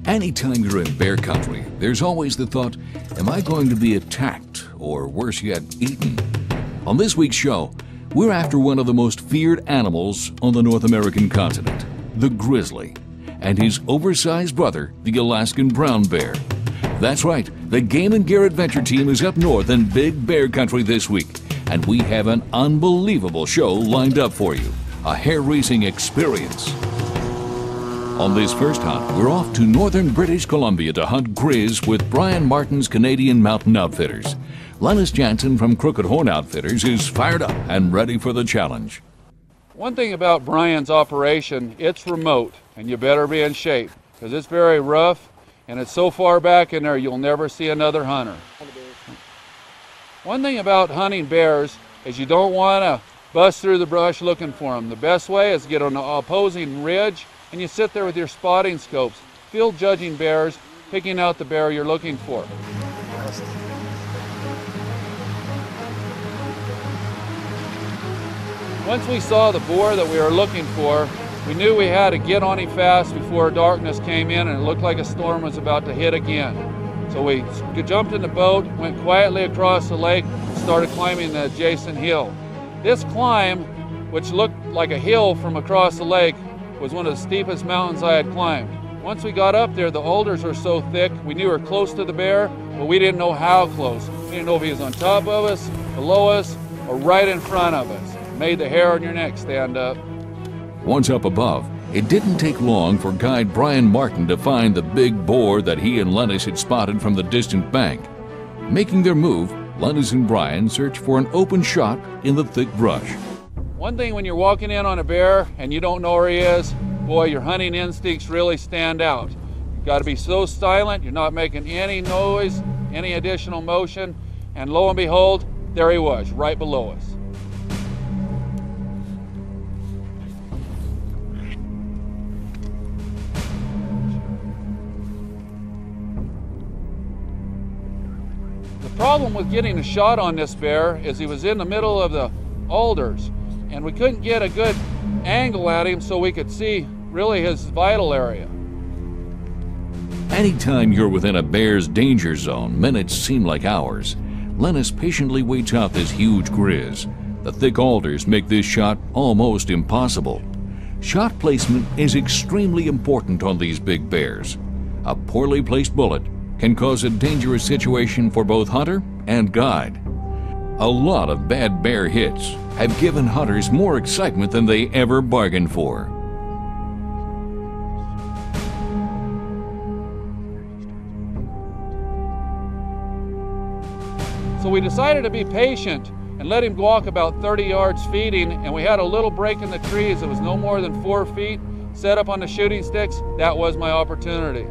Anytime you're in bear country, there's always the thought, am I going to be attacked or worse yet, eaten? On this week's show, we're after one of the most feared animals on the North American continent, the grizzly, and his oversized brother, the Alaskan brown bear. That's right, the Game and Gear Adventure Team is up north in big bear country this week, and we have an unbelievable show lined up for you, a hair-raising experience. On this first hunt, we're off to northern British Columbia to hunt grizz with Brian Martin's Canadian Mountain Outfitters. Lennis Janzen from Crooked Horn Outfitters is fired up and ready for the challenge. One thing about Brian's operation, it's remote, and you better be in shape, because it's very rough, and it's so far back in there you'll never see another hunter. One thing about hunting bears is you don't want to bust through the brush looking for them. The best way is to get on an opposing ridge, and you sit there with your spotting scopes, field judging bears, picking out the bear you're looking for. Once we saw the boar that we were looking for, we knew we had to get on him fast before darkness came in and it looked like a storm was about to hit again. So we jumped in the boat, went quietly across the lake, and started climbing the adjacent hill. This climb, which looked like a hill from across the lake, was one of the steepest mountains I had climbed. Once we got up there, the alders were so thick, we knew we were close to the bear, but we didn't know how close. We didn't know if he was on top of us, below us, or right in front of us. It made the hair on your neck stand up. Once up above, it didn't take long for guide Brian Martin to find the big boar that he and Lennis had spotted from the distant bank. Making their move, Lennis and Brian searched for an open shot in the thick brush. One thing when you're walking in on a bear and you don't know where he is, boy, your hunting instincts really stand out. You've got to be so silent, you're not making any noise, any additional motion, and lo and behold, there he was, right below us. The problem with getting a shot on this bear is he was in the middle of the alders, and we couldn't get a good angle at him so we could see really his vital area. Anytime you're within a bear's danger zone, minutes seem like hours. Lennis patiently waits out this huge grizz. The thick alders make this shot almost impossible. Shot placement is extremely important on these big bears. A poorly placed bullet can cause a dangerous situation for both hunter and guide. A lot of bad bear hits have given hunters more excitement than they ever bargained for. So we decided to be patient and let him walk about 30 yards feeding, and we had a little break in the trees that was no more than 4 feet, set up on the shooting sticks. That was my opportunity.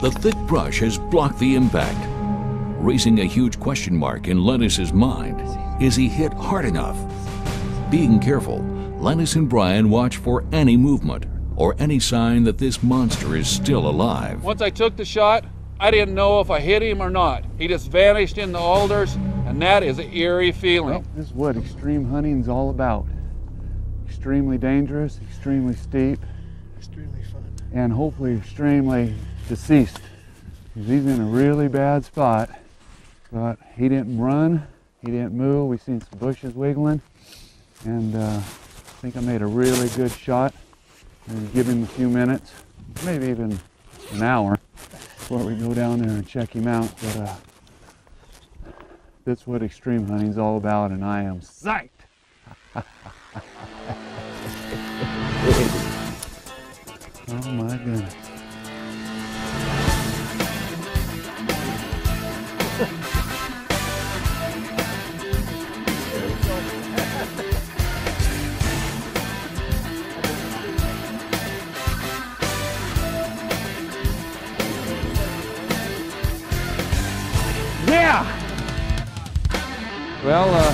The thick brush has blocked the impact, raising a huge question mark in Lennis's mind. Is he hit hard enough? Being careful, Lennis and Brian watch for any movement or any sign that this monster is still alive. Once I took the shot, I didn't know if I hit him or not. He just vanished in the alders, and that is an eerie feeling. Well, this is what extreme hunting is all about. Extremely dangerous, extremely steep, Extremely fun. and hopefully extremely deceased. He's in a really bad spot, but he didn't run, he didn't move. We seen some bushes wiggling, and I think I made a really good shot. And give him a few minutes, maybe even an hour, before we go down there and check him out. But that's what extreme hunting is all about, and I am psyched. Oh my goodness. Yeah! Well,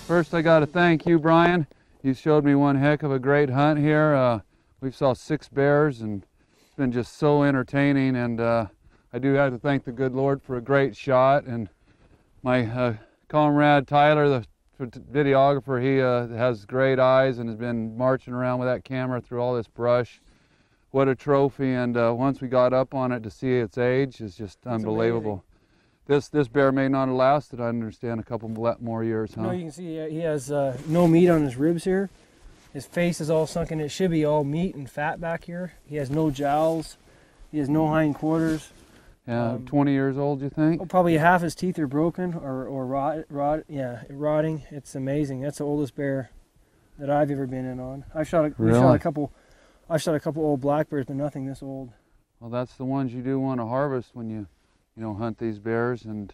first I got to thank you, Brian. You showed me one heck of a great hunt here. We saw 6 bears, and it's been just so entertaining. And I do have to thank the good Lord for a great shot, and my comrade Tyler, the videographer. He has great eyes and has been marching around with that camera through all this brush. What a trophy! And once we got up on it to see its age is just unbelievable. This bear may not have lasted, I understand, a couple more years, huh? No, you can see he has no meat on his ribs here. His face is all sunken. It should be all meat and fat back here. He has no jowls. He has no hind quarters. Yeah, 20 years old, you think? Oh, probably half his teeth are broken or rotting. It's amazing. That's the oldest bear that I've ever been in on. I've shot a couple old black bears, but nothing this old. Well, that's the ones you do want to harvest when you hunt these bears. And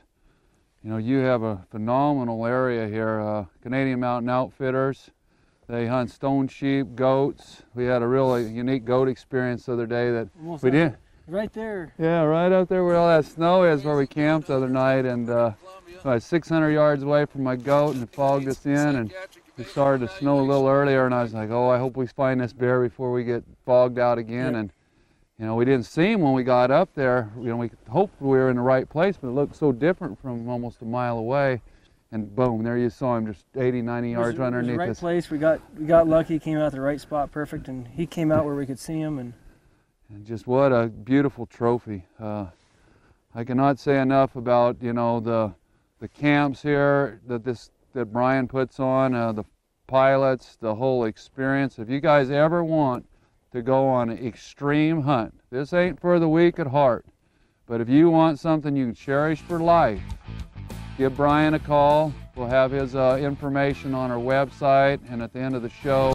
you have a phenomenal area here. Canadian Mountain Outfitters. They hunt stone sheep, goats. We had a really unique goat experience the other day that we did. Right there. Yeah, right up there where all that snow is, where we camped the other night. And I was 600 yards away from my goat, and it fogged us in, and it started to snow a little earlier. And I was like, oh, I hope we find this bear before we get fogged out again. Right. And we didn't see him when we got up there. We hoped we were in the right place, but it looked so different from almost a mile away. And boom, there you saw him, just 80, 90 yards underneath us. It was the right place. We got lucky. Came out at the right spot, perfect, and he came out where we could see him. And just what a beautiful trophy. I cannot say enough about the camps here that Brian puts on, the pilots, the whole experience. If you guys ever want to go on an extreme hunt, this ain't for the weak at heart, but if you want something you can cherish for life, give Brian a call. We'll have his information on our website, and at the end of the show